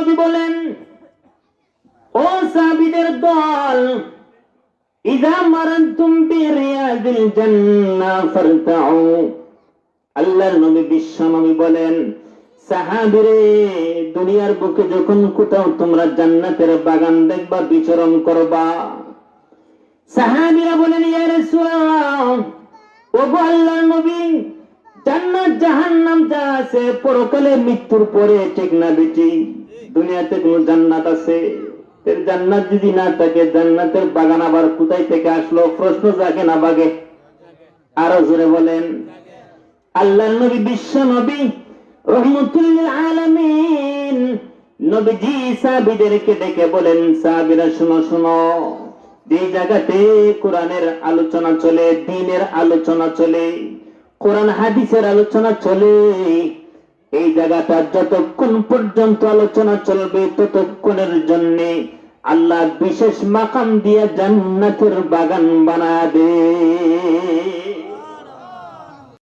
নবী বলেন, ও সাহাবীদের দল, ইযা মারানতুম বিরিয়াদিল জান্নাহ ফারতাউ। আল্লাহর নবী বিশ্ব নবী বলেন, সাহাবীরে, দুনিয়ার বুকে যখন কোথাও তোমরা জান্নাতের বাগান দেখবা, বিচরণ করবা। সাহাবীরা বলেন, ইয়া রাসূলুল্লাহ, ওগো আল্লাহর নবী, জান্নাত জাহান্নাম যা আছে পরকালে মৃত্যুর পরে, ঠিক না বেটি? দুনিয়াতে কোন জান্নাত আছে? এর জান্নাত যদি না থাকে, জান্নাতের বাগান আবার কোথায় থেকে আসলো? প্রশ্ন জাগে না বাগে? আরো জোরে বলেন। আল্লাহর নবী বিশ্ব নবী রহমতুল লিল আলামিন নবীজি সাহাবীদেরকে ডেকে বলেন, সাহাবীরা শুনো শুনো, যে জায়গাতে কোরআনের আলোচনা চলে, দ্বীনের আলোচনা চলে, কোরআন হাদিসের আলোচনা চলে, এই জায়গাটা যতক্ষণ পর্যন্ত আলোচনা চলবে ততক্ষণের জন্য আল্লাহ বিশেষ মাকাম দিয়ে জান্নাতের বাগান বানাবে।